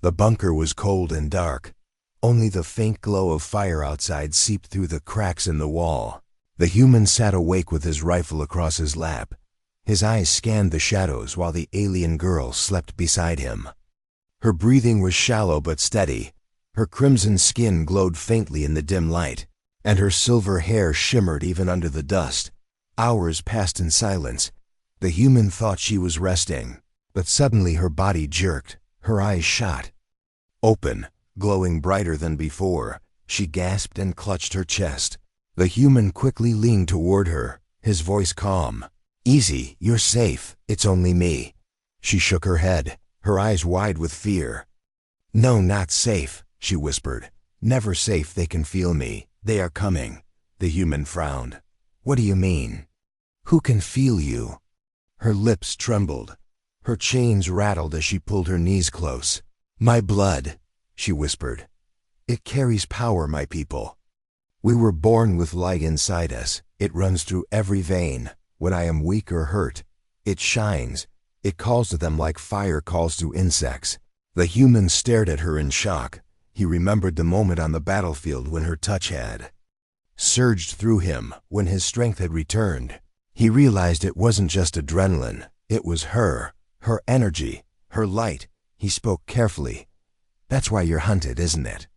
The bunker was cold and dark. Only the faint glow of fire outside seeped through the cracks in the wall. The human sat awake with his rifle across his lap. His eyes scanned the shadows while the alien girl slept beside him. Her breathing was shallow but steady. Her crimson skin glowed faintly in the dim light, and her silver hair shimmered even under the dust. Hours passed in silence. The human thought she was resting, but suddenly her body jerked. Her eyes shot open, glowing brighter than before. She gasped and clutched her chest. The human quickly leaned toward her, his voice calm. "Easy, you're safe, it's only me." She shook her head, her eyes wide with fear. "No, not safe," she whispered. "Never safe, they can feel me. They are coming." The human frowned. "What do you mean? Who can feel you?" Her lips trembled. Her chains rattled as she pulled her knees close. "My blood," she whispered. "It carries power, my people. We were born with light inside us. It runs through every vein. When I am weak or hurt, it shines. It calls to them like fire calls to insects." The human stared at her in shock. He remembered the moment on the battlefield when her touch had surged through him, when his strength had returned. He realized it wasn't just adrenaline. It was her energy, her light. He spoke carefully. "That's why you're hunted, isn't it?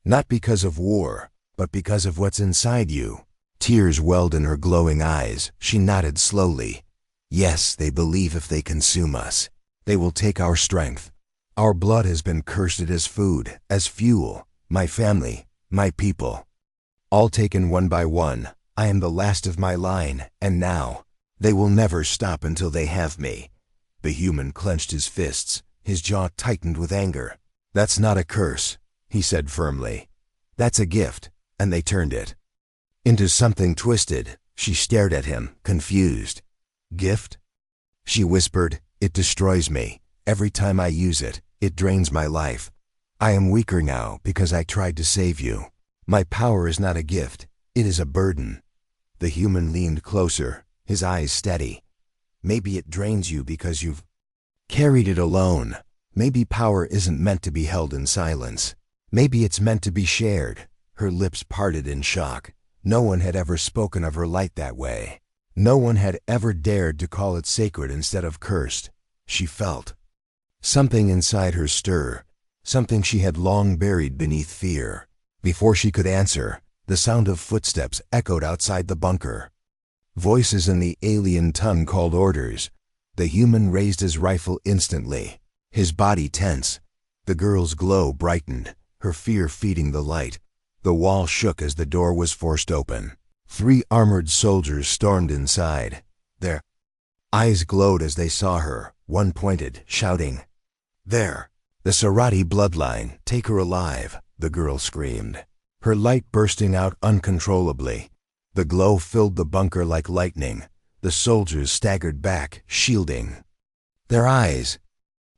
Not because of war, but because of what's inside you." Tears welled in her glowing eyes. She nodded slowly. "Yes, they believe if they consume us, they will take our strength. Our blood has been cursed as food, as fuel. My family, my people, all taken one by one. I am the last of my line, and now, they will never stop until they have me." The human clenched his fists. His jaw tightened with anger. "That's not a curse," he said firmly. "That's a gift," and they turned it into something twisted. She stared at him, confused. "Gift?" she whispered. "It destroys me. Every time I use it, it drains my life. I am weaker now because I tried to save you. My power is not a gift, it is a burden." The human leaned closer, his eyes steady. "Maybe it drains you because you've carried it alone. Maybe power isn't meant to be held in silence. Maybe it's meant to be shared." Her lips parted in shock. No one had ever spoken of her light that way. No one had ever dared to call it sacred instead of cursed. She felt something inside her stir, something she had long buried beneath fear. Before she could answer, the sound of footsteps echoed outside the bunker. Voices in the alien tongue called orders. The human raised his rifle instantly, his body tense. The girl's glow brightened, her fear feeding the light. The wall shook as the door was forced open. 3 armored soldiers stormed inside. Their eyes glowed as they saw her. One pointed, shouting, "There! The Sarati bloodline! Take her alive!" The girl screamed, her light bursting out uncontrollably. The glow filled the bunker like lightning. The soldiers staggered back, shielding their eyes.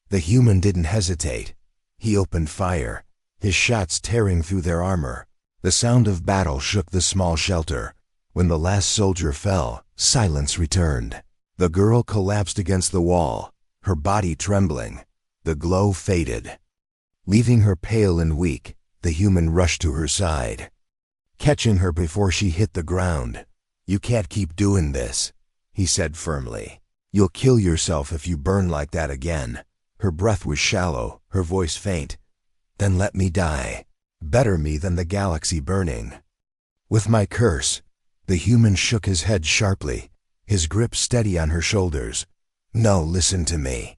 The human didn't hesitate. He opened fire, his shots tearing through their armor. The sound of battle shook the small shelter. When the last soldier fell, silence returned. The girl collapsed against the wall, her body trembling. The glow faded. Leaving her pale and weak, the human rushed to her side, catching her before she hit the ground. "You can't keep doing this," he said firmly. "You'll kill yourself if you burn like that again." Her breath was shallow, her voice faint. "Then let me die. Better me than the galaxy burning with my curse." The human shook his head sharply, his grip steady on her shoulders. "No, listen to me.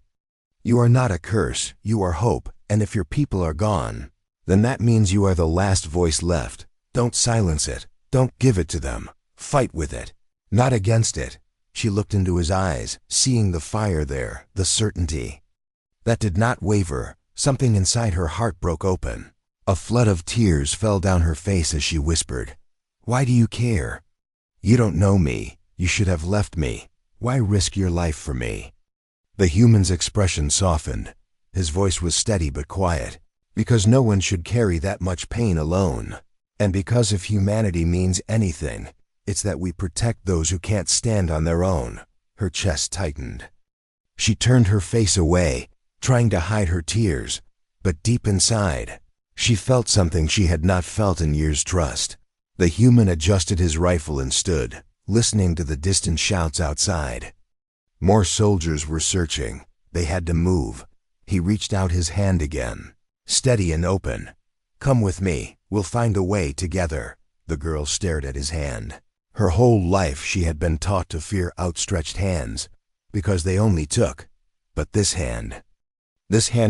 You are not a curse, you are hope, and if your people are gone, then that means you are the last voice left. Don't silence it. Don't give it to them. Fight with it, not against it." She looked into his eyes, seeing the fire there, the certainty that did not waver. Something inside her heart broke open. A flood of tears fell down her face as she whispered, "Why do you care? You don't know me. You should have left me. Why risk your life for me?" The human's expression softened. His voice was steady but quiet. "Because no one should carry that much pain alone. And because if humanity means anything, it's that we protect those who can't stand on their own." Her chest tightened. She turned her face away, trying to hide her tears, But deep inside, she felt something she had not felt in years: trust. The human adjusted his rifle and stood, listening to the distant shouts outside. More soldiers were searching. They had to move. He reached out his hand again, steady and open. "Come with me. We'll find a way together." The girl stared at his hand. Her whole life she had been taught to fear outstretched hands, because they only took. But this hand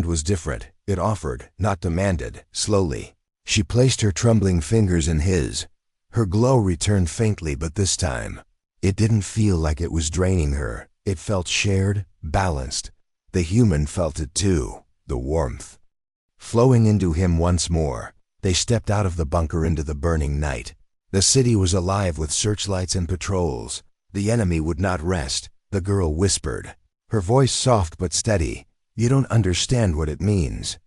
was different. It offered, not demanded. Slowly, she placed her trembling fingers in his. Her glow returned faintly, but this time, it didn't feel like it was draining her. It felt shared, balanced. The human felt it too, the warmth flowing into him once more. They stepped out of the bunker into the burning night. The city was alive with searchlights and patrols. The enemy would not rest, the girl whispered, her voice soft but steady. "You don't understand what it means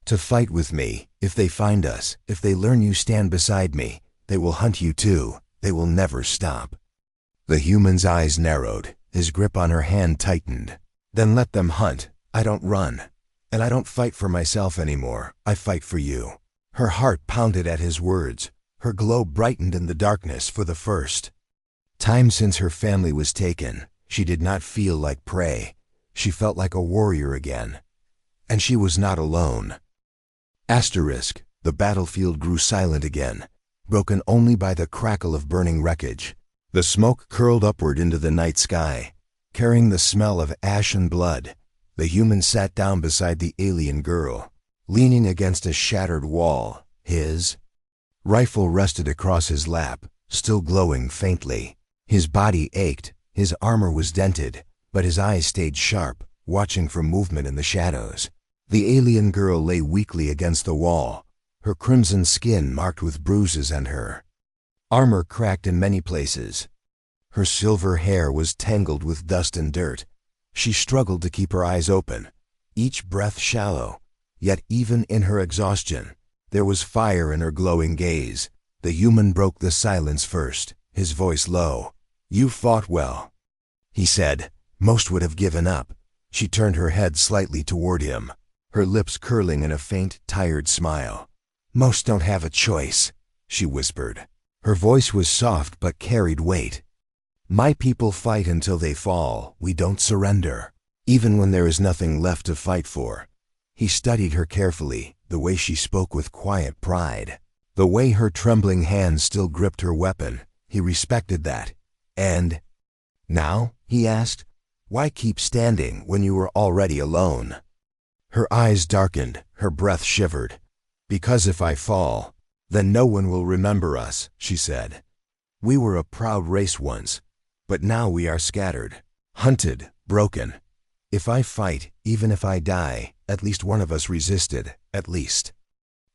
to fight with me. If they find us, if they learn you stand beside me, they will hunt you too. They will never stop." The human's eyes narrowed. His grip on her hand tightened. "Then let them hunt. I don't run. And I don't fight for myself anymore. I fight for you." Her heart pounded at his words. Her glow brightened in the darkness. For the first time since her family was taken, she did not feel like prey. She felt like a warrior again. And she was not alone. The battlefield grew silent again, broken only by the crackle of burning wreckage. The smoke curled upward into the night sky, carrying the smell of ash and blood. The human sat down beside the alien girl, leaning against a shattered wall. His rifle rested across his lap, still glowing faintly. His body ached, his armor was dented, but his eyes stayed sharp, watching for movement in the shadows. The alien girl lay weakly against the wall, her crimson skin marked with bruises and her armor cracked in many places. Her silver hair was tangled with dust and dirt. She struggled to keep her eyes open, each breath shallow. Yet even in her exhaustion, there was fire in her glowing gaze. The human broke the silence first, his voice low. "You fought well," he said. Most would have given up. She turned her head slightly toward him, her lips curling in a faint, tired smile. "Most don't have a choice," she whispered. Her voice was soft but carried weight. "My people fight until they fall. We don't surrender, even when there is nothing left to fight for." He studied her carefully, the way she spoke with quiet pride, the way her trembling hands still gripped her weapon. He respected that. "And now?" he asked. "Why keep standing when you were already alone?" Her eyes darkened, her breath shivered. "Because if I fall, then no one will remember us," she said. "We were a proud race once, but now we are scattered, hunted, broken. If I fight, even if I die, at least one of us resisted, at least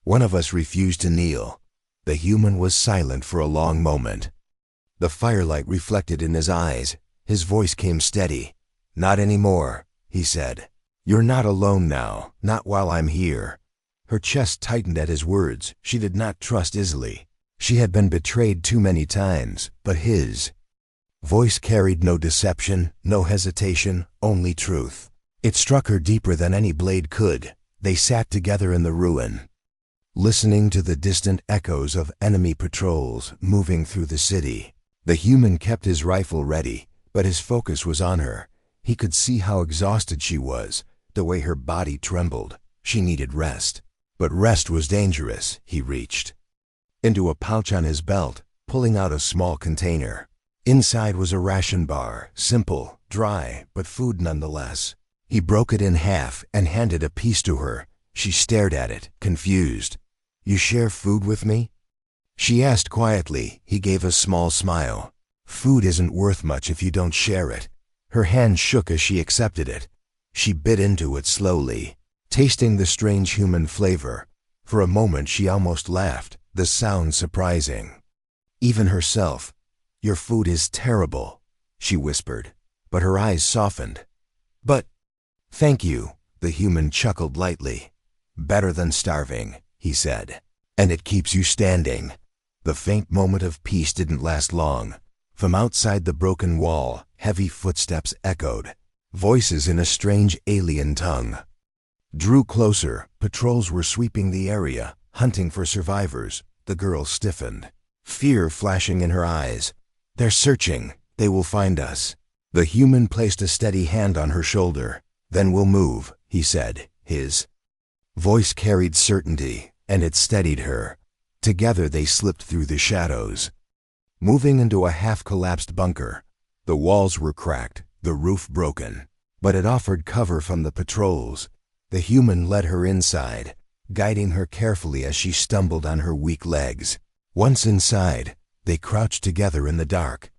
one of us refused to kneel." The human was silent for a long moment. The firelight reflected in his eyes. His voice came steady. "Not anymore," he said. "You're not alone now, not while I'm here." Her chest tightened at his words. She did not trust easily. She had been betrayed too many times, but his voice carried no deception, no hesitation, only truth. It struck her deeper than any blade could. They sat together in the ruin, listening to the distant echoes of enemy patrols moving through the city. The human kept his rifle ready, but his focus was on her. He could see how exhausted she was, the way her body trembled. She needed rest. But rest was dangerous. He reached into a pouch on his belt, pulling out a small container. Inside was a ration bar, simple, dry, but food nonetheless. He broke it in half and handed a piece to her. She stared at it, confused. "You share food with me?" she asked quietly. He gave a small smile. "Food isn't worth much if you don't share it." Her hand shook as she accepted it. She bit into it slowly, tasting the strange human flavor. For a moment she almost laughed, the sound surprising even herself. "Your food is terrible," she whispered, but her eyes softened. "But thank you," the human chuckled lightly. "Better than starving," he said. "And it keeps you standing." The faint moment of peace didn't last long. From outside the broken wall, heavy footsteps echoed, voices in a strange alien tongue. drew closer. Patrols were sweeping the area, hunting for survivors. The girl stiffened, fear flashing in her eyes. They're searching. They will find us. The human placed a steady hand on her shoulder. Then we'll move, he said. His voice carried certainty, and it steadied her. Together they slipped through the shadows, moving into a half-collapsed bunker. The walls were cracked, the roof broken, but it offered cover from the patrols. The human led her inside, guiding her carefully as she stumbled on her weak legs. Once inside, they crouched together in the dark.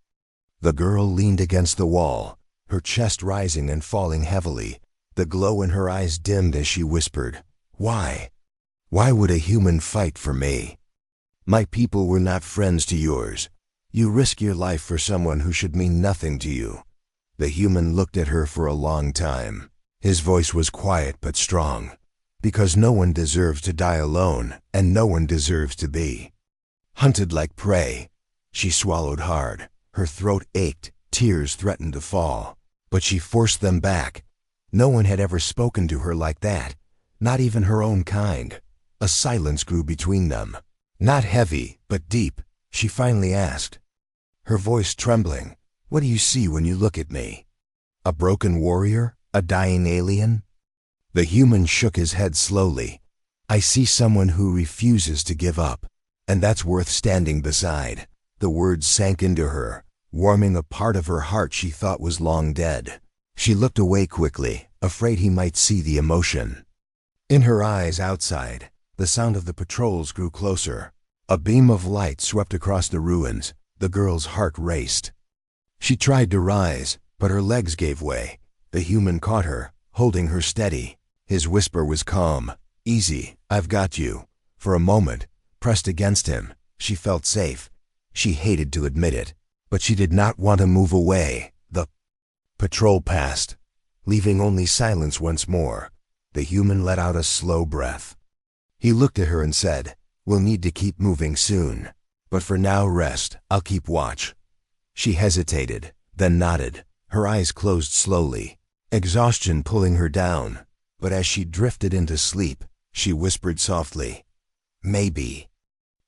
The girl leaned against the wall, her chest rising and falling heavily. The glow in her eyes dimmed as she whispered, "Why? Why would a human fight for me? My people were not friends to yours. You risk your life for someone who should mean nothing to you." The human looked at her for a long time. His voice was quiet but strong. Because no one deserves to die alone, and no one deserves to be hunted like prey. She swallowed hard. Her throat ached. Tears threatened to fall. But she forced them back. No one had ever spoken to her like that. Not even her own kind. A silence grew between them. Not heavy, but deep. She finally asked, her voice trembling, "What do you see when you look at me? A broken warrior? A dying alien?" The human shook his head slowly. "I see someone who refuses to give up, and that's worth standing beside." The words sank into her, warming a part of her heart she thought was long dead. She looked away quickly, afraid he might see the emotion in her eyes. Outside, the sound of the patrols grew closer. A beam of light swept across the ruins. The girl's heart raced. She tried to rise, but her legs gave way. The human caught her, holding her steady. His whisper was calm. "Easy, I've got you." For a moment, pressed against him, she felt safe. She hated to admit it, but she did not want to move away. The patrol passed, leaving only silence once more. The human let out a slow breath. He looked at her and said, "We'll need to keep moving soon. But for now, rest. I'll keep watch." She hesitated, then nodded. Her eyes closed slowly, exhaustion pulling her down. But as she drifted into sleep, she whispered softly, "Maybe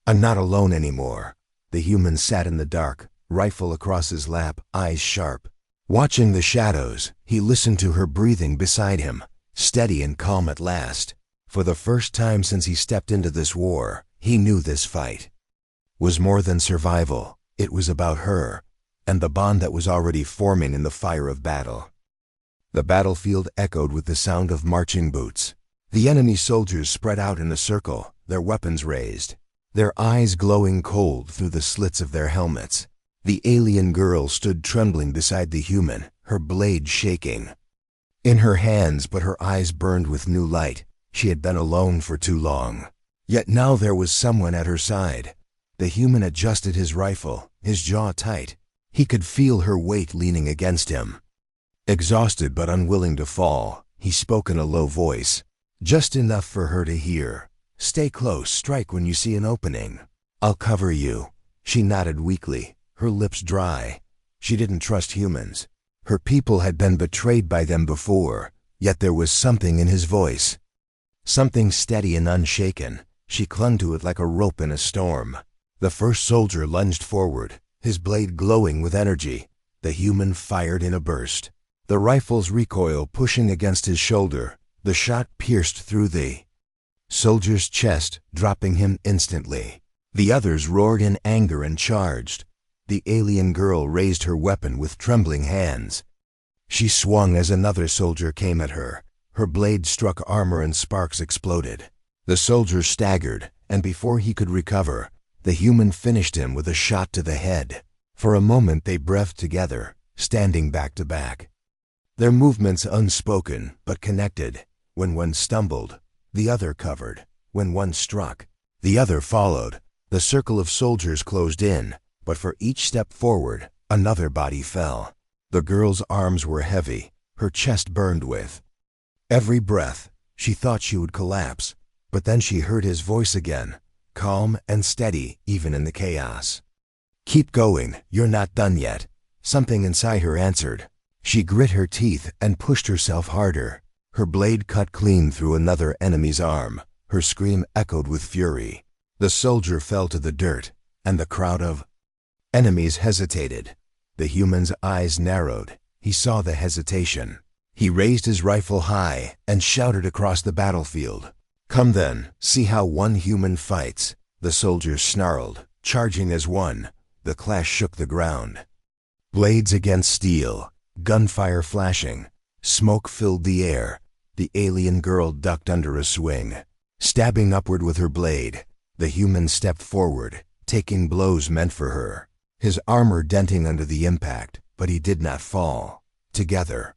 I'm not alone anymore." The human sat in the dark, rifle across his lap, eyes sharp. Watching the shadows, he listened to her breathing beside him, steady and calm at last. For the first time since he stepped into this war, he knew this fight was more than survival. It was about her, and the bond that was already forming in the fire of battle. The battlefield echoed with the sound of marching boots. The enemy soldiers spread out in a circle, their weapons raised, their eyes glowing cold through the slits of their helmets. The alien girl stood trembling beside the human, her blade shaking in her hands, but her eyes burned with new light. She had been alone for too long. Yet now there was someone at her side. The human adjusted his rifle, his jaw tight. He could feel her weight leaning against him. Exhausted but unwilling to fall, he spoke in a low voice, just enough for her to hear. "Stay close, strike when you see an opening. I'll cover you." She nodded weakly, her lips dry. She didn't trust humans. Her people had been betrayed by them before, yet there was something in his voice. Something steady and unshaken. She clung to it like a rope in a storm. The first soldier lunged forward, his blade glowing with energy. The human fired in a burst, the rifle's recoil pushing against his shoulder. The shot pierced through the soldier's chest, dropping him instantly. The others roared in anger and charged. The alien girl raised her weapon with trembling hands. She swung as another soldier came at her. Her blade struck armor and sparks exploded. The soldier staggered, and before he could recover, the human finished him with a shot to the head. For a moment they breathed together, standing back to back, their movements unspoken but connected. When one stumbled, the other covered. When one struck, the other followed. The circle of soldiers closed in, but for each step forward, another body fell. The girl's arms were heavy, her chest burned with every breath. She thought she would collapse, but then she heard his voice again, calm and steady even in the chaos. "Keep going, you're not done yet." Something inside her answered. She grit her teeth and pushed herself harder. Her blade cut clean through another enemy's arm. Her scream echoed with fury. The soldier fell to the dirt, and the crowd of enemies hesitated. The human's eyes narrowed. He saw the hesitation. He raised his rifle high and shouted across the battlefield. "Come then, see how one human fights." The soldiers snarled, charging as one. The clash shook the ground. Blades against steel, gunfire flashing, smoke filled the air. The alien girl ducked under a swing. Stabbing upward with her blade, the human stepped forward, taking blows meant for her. His armor denting under the impact, but he did not fall. Together,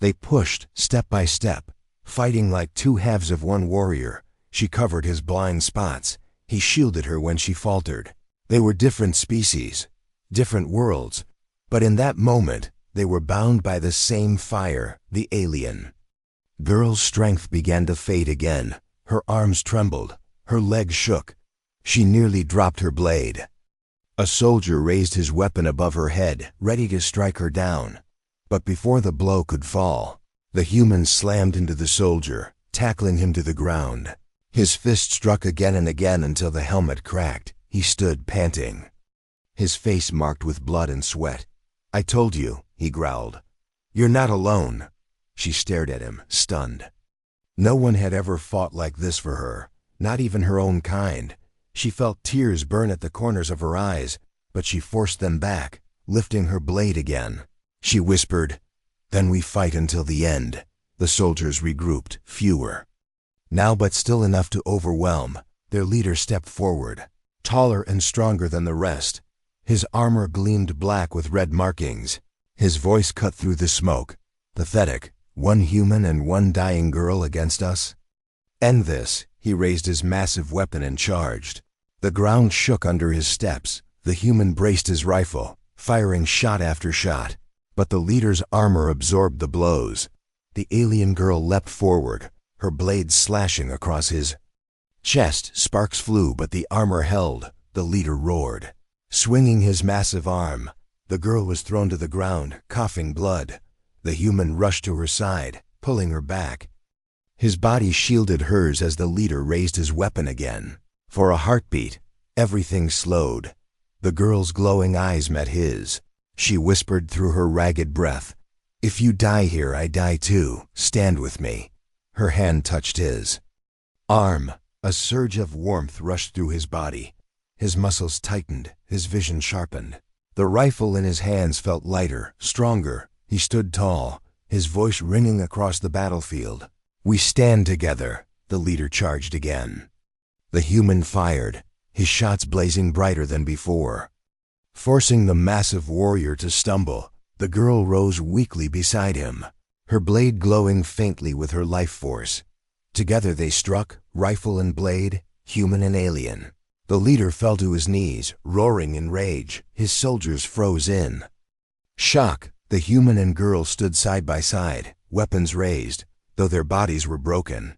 they pushed step by step, fighting like two halves of one warrior. She covered his blind spots. He shielded her when she faltered. They were different species, different worlds, but in that moment, they were bound by the same fire, the alien. Girl's strength began to fade again. Her arms trembled. Her legs shook. She nearly dropped her blade. A soldier raised his weapon above her head, ready to strike her down. But before the blow could fall, the human slammed into the soldier, tackling him to the ground. His fist struck again and again until the helmet cracked. He stood panting, his face marked with blood and sweat. "I told you," he growled. "You're not alone." She stared at him, stunned. No one had ever fought like this for her, not even her own kind. She felt tears burn at the corners of her eyes, but she forced them back, lifting her blade again. She whispered, "Then we fight until the end." The soldiers regrouped, fewer now but still enough to overwhelm. Their leader stepped forward, taller and stronger than the rest. His armor gleamed black with red markings. His voice cut through the smoke. "Pathetic. One human and one dying girl against us? End this." He raised his massive weapon and charged. The ground shook under his steps. The human braced his rifle, firing shot after shot. But the leader's armor absorbed the blows. The alien girl leapt forward, her blade slashing across his chest. Sparks flew, but the armor held. The leader roared, swinging his massive arm. The girl was thrown to the ground, coughing blood. The human rushed to her side, pulling her back. His body shielded hers as the leader raised his weapon again. For a heartbeat, everything slowed. The girl's glowing eyes met his. She whispered through her ragged breath, "If you die here, I die too. Stand with me." Her hand touched his arm. A surge of warmth rushed through his body. His muscles tightened, his vision sharpened. The rifle in his hands felt lighter, stronger. He stood tall, his voice ringing across the battlefield. "We stand together," the leader charged again. The human fired, his shots blazing brighter than before. Forcing the massive warrior to stumble, the girl rose weakly beside him, her blade glowing faintly with her life force. Together they struck, rifle and blade, human and alien. The leader fell to his knees, roaring in rage. His soldiers froze in shock. The human and girl stood side by side, weapons raised, though their bodies were broken.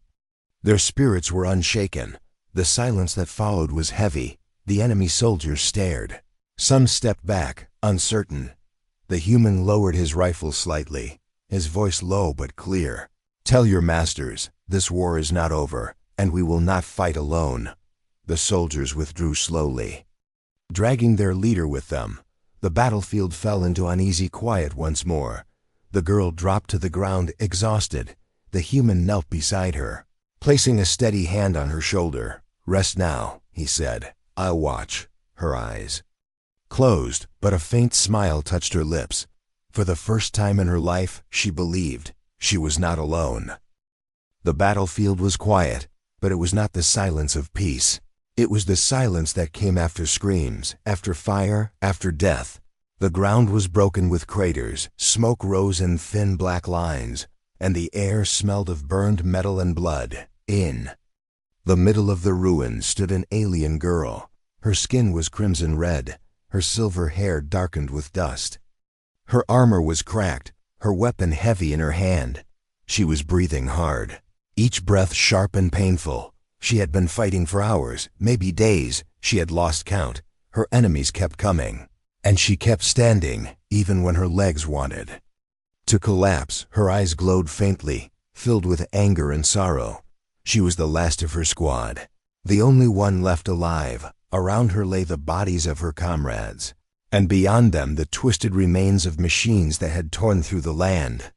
Their spirits were unshaken. The silence that followed was heavy. The enemy soldiers stared. Some stepped back, uncertain. The human lowered his rifle slightly, his voice low but clear. "Tell your masters, this war is not over, and we will not fight alone." The soldiers withdrew slowly, dragging their leader with them. The battlefield fell into uneasy quiet once more. The girl dropped to the ground, exhausted. The human knelt beside her, placing a steady hand on her shoulder. "Rest now," he said. "I'll watch." Her eyes closed, but a faint smile touched her lips. For the first time in her life, she believed she was not alone. The battlefield was quiet, but it was not the silence of peace. It was the silence that came after screams, after fire, after death. The ground was broken with craters, smoke rose in thin black lines, and the air smelled of burned metal and blood. In the middle of the ruins stood an alien girl. Her skin was crimson red, her silver hair darkened with dust. Her armor was cracked, her weapon heavy in her hand. She was breathing hard, each breath sharp and painful. She had been fighting for hours, maybe days. She had lost count. Her enemies kept coming, and she kept standing, even when her legs wanted to collapse. Her eyes glowed faintly, filled with anger and sorrow. She was the last of her squad, the only one left alive. Around her lay the bodies of her comrades, and beyond them the twisted remains of machines that had torn through the land.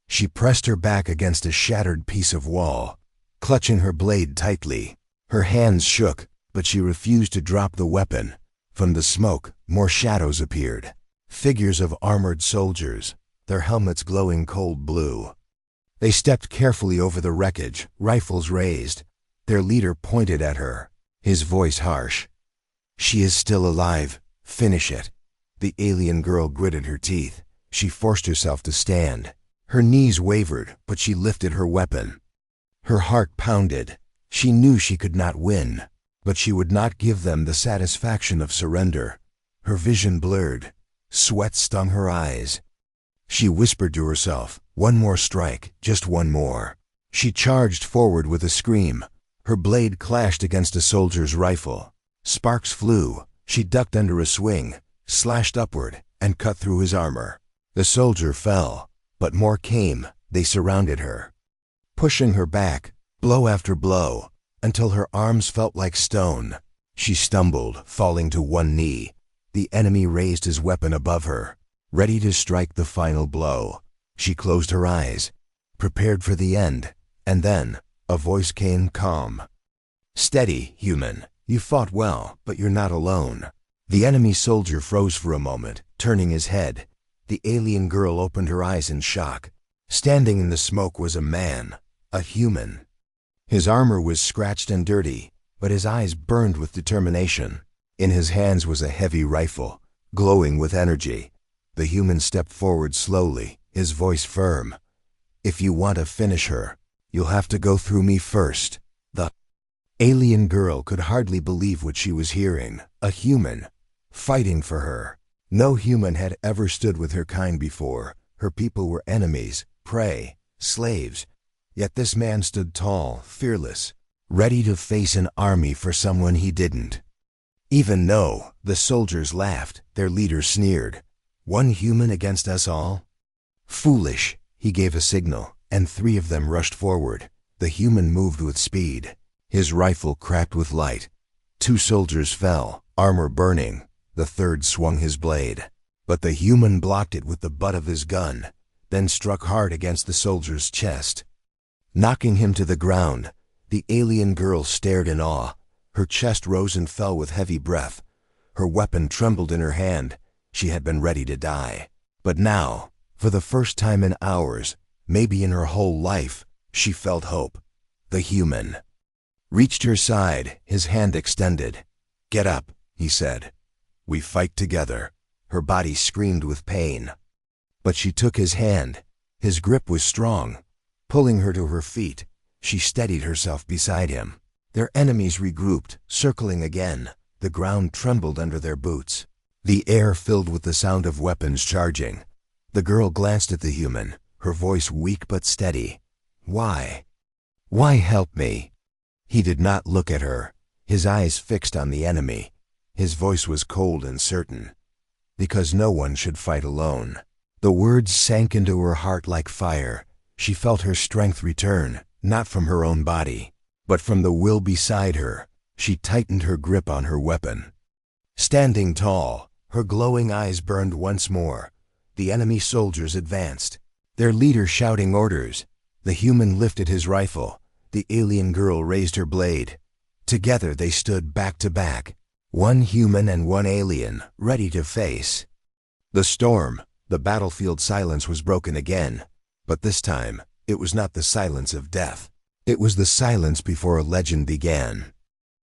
She pressed her back against a shattered piece of wall, clutching her blade tightly. Her hands shook, but she refused to drop the weapon. From the smoke, more shadows appeared. Figures of armored soldiers, their helmets glowing cold blue. They stepped carefully over the wreckage, rifles raised. Their leader pointed at her, his voice harsh. "She is still alive. Finish it." The alien girl gritted her teeth. She forced herself to stand. Her knees wavered, but she lifted her weapon. Her heart pounded. She knew she could not win, but she would not give them the satisfaction of surrender. Her vision blurred. Sweat stung her eyes. She whispered to herself, "One more strike, just one more." She charged forward with a scream. Her blade clashed against a soldier's rifle. Sparks flew. She ducked under a swing, slashed upward, and cut through his armor. The soldier fell, but more came. They surrounded her, pushing her back, blow after blow, until her arms felt like stone. She stumbled, falling to one knee. The enemy raised his weapon above her, ready to strike the final blow. She closed her eyes, prepared for the end, and then a voice came calm. "Steady, human. You fought well, but you're not alone." The enemy soldier froze for a moment, turning his head. The alien girl opened her eyes in shock. Standing in the smoke was a man, a human. His armor was scratched and dirty, but his eyes burned with determination. In his hands was a heavy rifle, glowing with energy. The human stepped forward slowly, his voice firm. "If you want to finish her, you'll have to go through me first." The alien girl could hardly believe what she was hearing. A human, fighting for her. No human had ever stood with her kind before. Her people were enemies, prey, slaves. Yet this man stood tall, fearless, ready to face an army for someone he didn't even know. The soldiers laughed, their leader sneered. "One human against us all? Foolish." He gave a signal, and 3 of them rushed forward. The human moved with speed. His rifle cracked with light. 2 soldiers fell, armor burning. The 3rd swung his blade, but the human blocked it with the butt of his gun, then struck hard against the soldier's chest, knocking him to the ground. The alien girl stared in awe. Her chest rose and fell with heavy breath. Her weapon trembled in her hand. She had been ready to die. But now, for the first time in hours, maybe in her whole life, she felt hope. The human reached her side, his hand extended. "Get up," he said. "We fight together." Her body screamed with pain, but she took his hand. His grip was strong, pulling her to her feet. She steadied herself beside him. Their enemies regrouped, circling again. The ground trembled under their boots. The air filled with the sound of weapons charging. The girl glanced at the human, her voice weak but steady. "Why? Why help me?" He did not look at her, his eyes fixed on the enemy. His voice was cold and certain. "Because no one should fight alone." The words sank into her heart like fire. She felt her strength return, not from her own body, but from the will beside her. She tightened her grip on her weapon. Standing tall, her glowing eyes burned once more. The enemy soldiers advanced, their leader shouting orders. The human lifted his rifle. The alien girl raised her blade. Together they stood back to back, 1 human and 1 alien, ready to face the storm. The battlefield silence was broken again, but this time it was not the silence of death. It was the silence before a legend began.